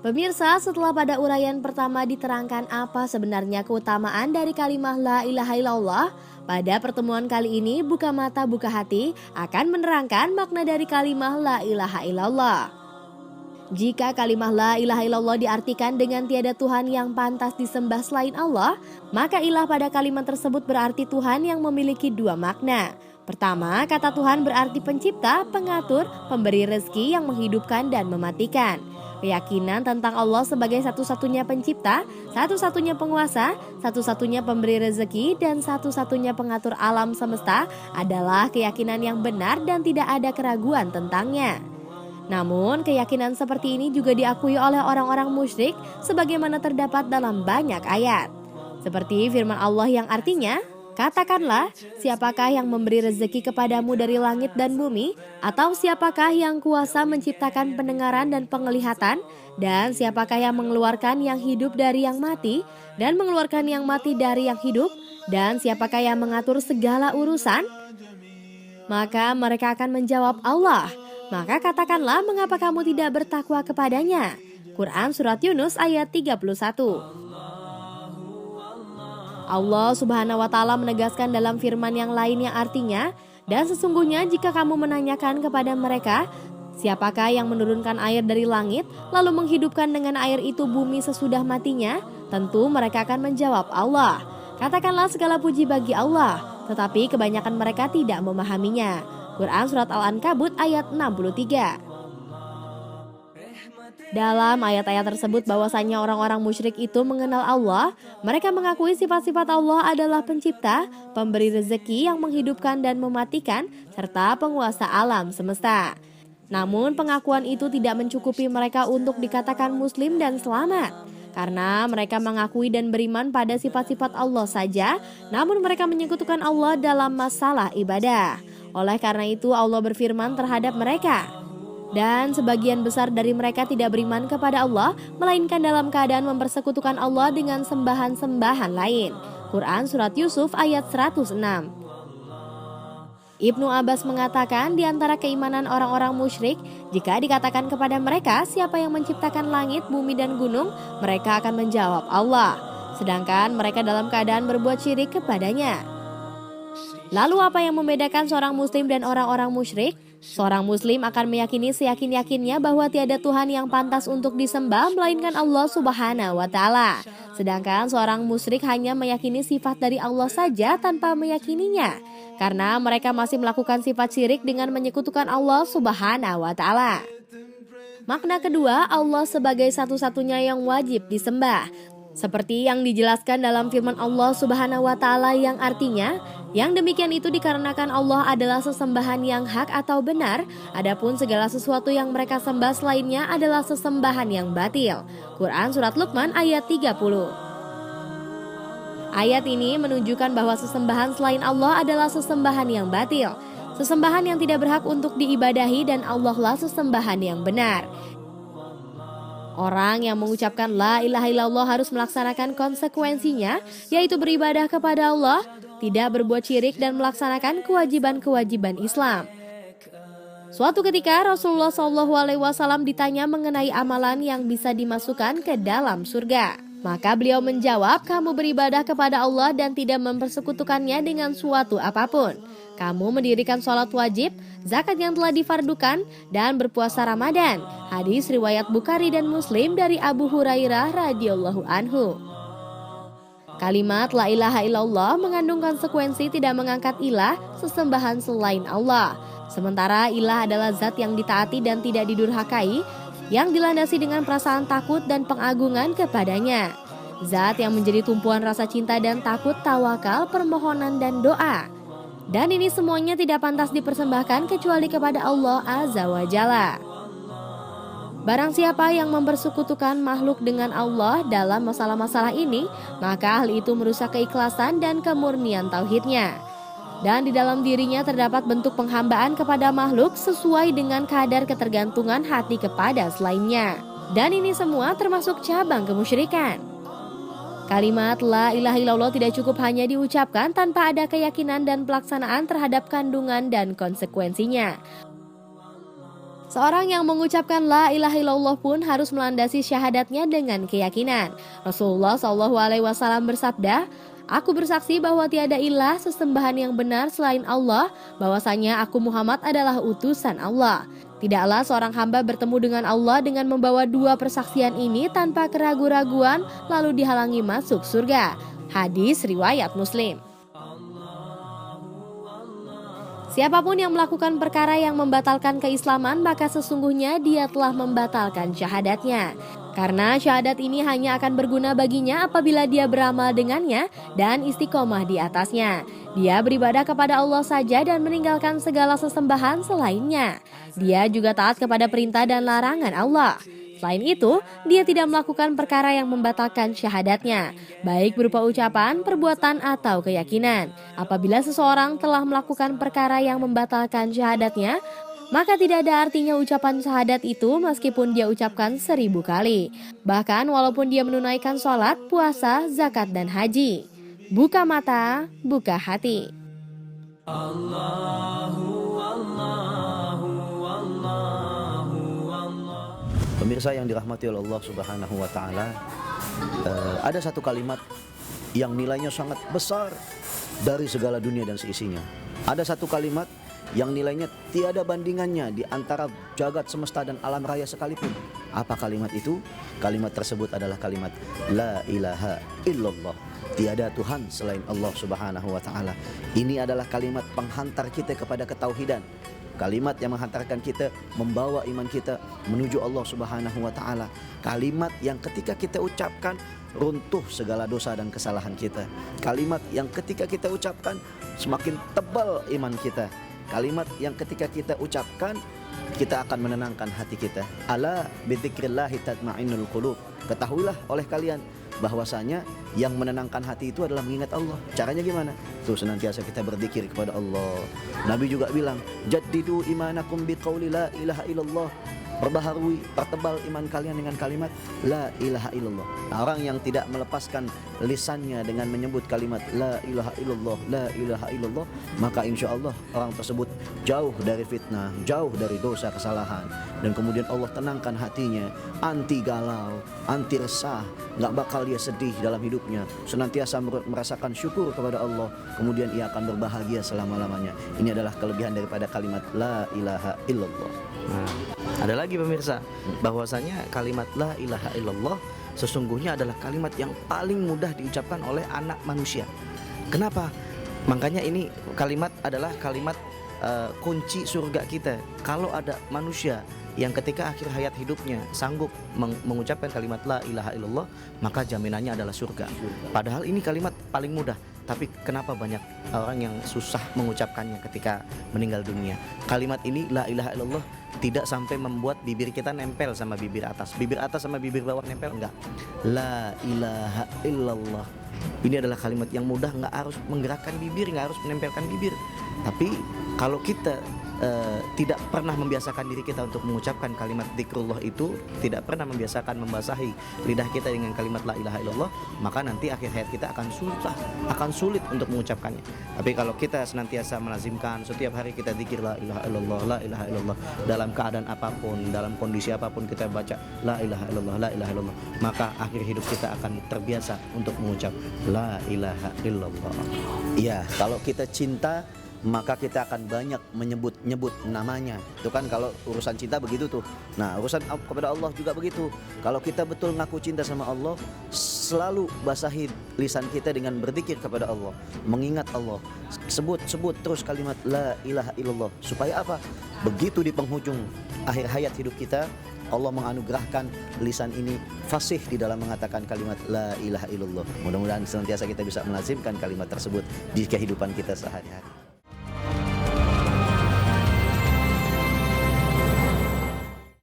Pemirsa, setelah pada uraian pertama diterangkan apa sebenarnya keutamaan dari kalimat la ilaha illallah, pada pertemuan kali ini Buka Mata Buka Hati akan menerangkan makna dari kalimat la ilaha illallah. Jika kalimat la ilaha illallah diartikan dengan tiada Tuhan yang pantas disembah selain Allah, maka ilah pada kalimat tersebut berarti Tuhan yang memiliki dua makna. Pertama, kata Tuhan berarti pencipta, pengatur, pemberi rezeki yang menghidupkan dan mematikan. Keyakinan tentang Allah sebagai satu-satunya pencipta, satu-satunya penguasa, satu-satunya pemberi rezeki, dan satu-satunya pengatur alam semesta adalah keyakinan yang benar dan tidak ada keraguan tentangnya. Namun, keyakinan seperti ini juga diakui oleh orang-orang musyrik sebagaimana terdapat dalam banyak ayat. Seperti firman Allah yang artinya, katakanlah, siapakah yang memberi rezeki kepadamu dari langit dan bumi? Atau siapakah yang kuasa menciptakan pendengaran dan penglihatan? Dan siapakah yang mengeluarkan yang hidup dari yang mati? Dan mengeluarkan yang mati dari yang hidup? Dan siapakah yang mengatur segala urusan? Maka mereka akan menjawab Allah. Maka katakanlah, mengapa kamu tidak bertakwa kepadanya? Quran Surat Yunus ayat 31. Allah Subhanahu wa Ta'ala menegaskan dalam firman yang lain yang artinya, dan sesungguhnya jika kamu menanyakan kepada mereka, siapakah yang menurunkan air dari langit lalu menghidupkan dengan air itu bumi sesudah matinya, tentu mereka akan menjawab Allah. Katakanlah segala puji bagi Allah, tetapi kebanyakan mereka tidak memahaminya. Quran Surat Al-Ankabut ayat 63. Dalam ayat-ayat tersebut bahwasanya orang-orang musyrik itu mengenal Allah, mereka mengakui sifat-sifat Allah adalah pencipta, pemberi rezeki yang menghidupkan dan mematikan, serta penguasa alam semesta. Namun pengakuan itu tidak mencukupi mereka untuk dikatakan muslim dan selamat. Karena mereka mengakui dan beriman pada sifat-sifat Allah saja, namun mereka menyekutukan Allah dalam masalah ibadah. Oleh karena itu Allah berfirman terhadap mereka, dan sebagian besar dari mereka tidak beriman kepada Allah, melainkan dalam keadaan mempersekutukan Allah dengan sembahan-sembahan lain. Quran Surat Yusuf ayat 106. Ibnu Abbas mengatakan di antara keimanan orang-orang musyrik, jika dikatakan kepada mereka siapa yang menciptakan langit, bumi dan gunung, mereka akan menjawab Allah. Sedangkan mereka dalam keadaan berbuat syirik kepadanya. Lalu apa yang membedakan seorang muslim dan orang-orang musyrik? Seorang muslim akan meyakini seyakin-yakinnya bahwa tiada Tuhan yang pantas untuk disembah melainkan Allah Subhanahu wa Ta'ala. Sedangkan seorang musyrik hanya meyakini sifat dari Allah saja tanpa meyakininya, karena mereka masih melakukan sifat syirik dengan menyekutukan Allah Subhanahu wa Ta'ala. Makna kedua, Allah sebagai satu-satunya yang wajib disembah. Seperti yang dijelaskan dalam firman Allah Subhanahu wa Ta'ala yang artinya, yang demikian itu dikarenakan Allah adalah sesembahan yang hak atau benar, adapun segala sesuatu yang mereka sembah selainnya adalah sesembahan yang batil. Quran Surat Luqman ayat 30. Ayat ini menunjukkan bahwa sesembahan selain Allah adalah sesembahan yang batil, sesembahan yang tidak berhak untuk diibadahi, dan Allah lah sesembahan yang benar. Orang yang mengucapkan la ilaha illallah harus melaksanakan konsekuensinya, yaitu beribadah kepada Allah, tidak berbuat syirik, dan melaksanakan kewajiban-kewajiban Islam. Suatu ketika Rasulullah SAW ditanya mengenai amalan yang bisa dimasukkan ke dalam surga. Maka beliau menjawab, kamu beribadah kepada Allah dan tidak mempersekutukannya dengan suatu apapun. Kamu mendirikan sholat wajib, zakat yang telah difardukan, dan berpuasa Ramadan. Hadis riwayat Bukhari dan Muslim dari Abu Hurairah radhiyallahu anhu. Kalimat la ilaha illallah mengandung konsekuensi tidak mengangkat ilah, sesembahan selain Allah. Sementara ilah adalah zat yang ditaati dan tidak didurhakai, yang dilandasi dengan perasaan takut dan pengagungan kepadanya. Zat yang menjadi tumpuan rasa cinta dan takut, tawakal, permohonan dan doa. Dan ini semuanya tidak pantas dipersembahkan kecuali kepada Allah Azza wa Jalla. Barang siapa yang mempersekutukan makhluk dengan Allah dalam masalah-masalah ini, maka hal itu merusak keikhlasan dan kemurnian tauhidnya. Dan di dalam dirinya terdapat bentuk penghambaan kepada makhluk sesuai dengan kadar ketergantungan hati kepada selainnya. Dan ini semua termasuk cabang kemusyrikan. Kalimat la ilaha illallah tidak cukup hanya diucapkan tanpa ada keyakinan dan pelaksanaan terhadap kandungan dan konsekuensinya. Seorang yang mengucapkan la ilaha illallah pun harus melandasi syahadatnya dengan keyakinan. Rasulullah SAW bersabda, "Aku bersaksi bahwa tiada ilah sesembahan yang benar selain Allah, bahwasanya aku Muhammad adalah utusan Allah." Tidaklah seorang hamba bertemu dengan Allah dengan membawa dua persaksian ini tanpa keraguan-raguan lalu dihalangi masuk surga. Hadis riwayat Muslim. Siapapun yang melakukan perkara yang membatalkan keislaman, maka sesungguhnya dia telah membatalkan syahadatnya. Karena syahadat ini hanya akan berguna baginya apabila dia beramal dengannya dan istiqomah di atasnya. Dia beribadah kepada Allah saja dan meninggalkan segala sesembahan selainnya. Dia juga taat kepada perintah dan larangan Allah. Selain itu, dia tidak melakukan perkara yang membatalkan syahadatnya, baik berupa ucapan, perbuatan, atau keyakinan. Apabila seseorang telah melakukan perkara yang membatalkan syahadatnya, maka tidak ada artinya ucapan syahadat itu meskipun dia ucapkan 1000 kali. Bahkan walaupun dia menunaikan sholat, puasa, zakat, dan haji. Buka mata, buka hati. Pemirsa yang dirahmati oleh Allah Subhanahu wa Ta'ala, ada satu kalimat yang nilainya sangat besar dari segala dunia dan seisinya. Ada satu kalimat yang nilainya tiada bandingannya di antara jagat semesta dan alam raya sekalipun. Apa kalimat itu? Kalimat tersebut adalah kalimat La ilaha illallah. Tiada Tuhan selain Allah Subhanahu wa Ta'ala. Ini adalah kalimat penghantar kita kepada ketauhidan. Kalimat yang menghantarkan kita, membawa iman kita menuju Allah Subhanahu wa Ta'ala. Kalimat yang ketika kita ucapkan, runtuh segala dosa dan kesalahan kita. Kalimat yang ketika kita ucapkan, semakin tebal iman kita. Kalimat yang ketika kita ucapkan, kita akan menenangkan hati kita. Ala bidzikrillahi tatma'innul qulub. Ketahuilah oleh kalian bahwasanya yang menenangkan hati itu adalah mengingat Allah. Caranya gimana? Tuh, senantiasa kita berzikir kepada Allah. Nabi juga bilang, jaddidu imanakum biqauli la ilaha illallah. Perbaharui, pertebal iman kalian dengan kalimat la ilaha illallah. Orang yang tidak melepaskan lisannya dengan menyebut kalimat la ilaha illallah, la ilaha illallah, maka insya Allah orang tersebut jauh dari fitnah, jauh dari dosa kesalahan, dan kemudian Allah tenangkan hatinya, anti galau, anti resah, nggak bakal dia sedih dalam hidupnya, senantiasa merasakan syukur kepada Allah, kemudian ia akan berbahagia selama-lamanya. Ini adalah kelebihan daripada kalimat la ilaha illallah. Ada lagi pemirsa, bahwasanya kalimat la ilaha illallah sesungguhnya adalah kalimat yang paling mudah diucapkan oleh anak manusia. Kenapa? Makanya ini kalimat adalah kalimat kunci surga kita. Kalau ada manusia yang ketika akhir hayat hidupnya sanggup mengucapkan kalimat la ilaha illallah, maka jaminannya adalah surga. Padahal ini kalimat paling mudah, tapi kenapa banyak orang yang susah mengucapkannya ketika meninggal dunia? Kalimat ini la ilaha illallah tidak sampai membuat bibir kita nempel sama bibir atas sama bibir bawah nempel, enggak. La ilaha illallah. Ini adalah kalimat yang mudah, nggak harus menggerakkan bibir, nggak harus menempelkan bibir. Tapi kalau kita tidak pernah membiasakan diri kita untuk mengucapkan kalimat zikrullah itu, tidak pernah membiasakan membasahi lidah kita dengan kalimat la ilaha illallah, maka nanti akhir hayat kita akan sulit untuk mengucapkannya. Tapi kalau kita senantiasa melazimkan, setiap hari kita zikir la ilaha illallah, la ilaha illallah, dalam keadaan apapun, dalam kondisi apapun kita baca la ilaha illallah, la ilaha illallah, maka akhir hidup kita akan terbiasa untuk mengucap la ilaha illallah. Iya, kalau kita cinta, maka kita akan banyak menyebut namanya. Itu kan kalau urusan cinta begitu tuh. Nah, urusan kepada Allah juga begitu. Kalau kita betul ngaku cinta sama Allah, selalu basahi lisan kita dengan berzikir kepada Allah, mengingat Allah. Sebut terus kalimat la ilaha illallah. Supaya apa? Begitu di penghujung akhir hayat hidup kita, Allah menganugerahkan lisan ini fasih di dalam mengatakan kalimat la ilaha illallah. Mudah-mudahan senantiasa kita bisa melazimkan kalimat tersebut di kehidupan kita sehari-hari.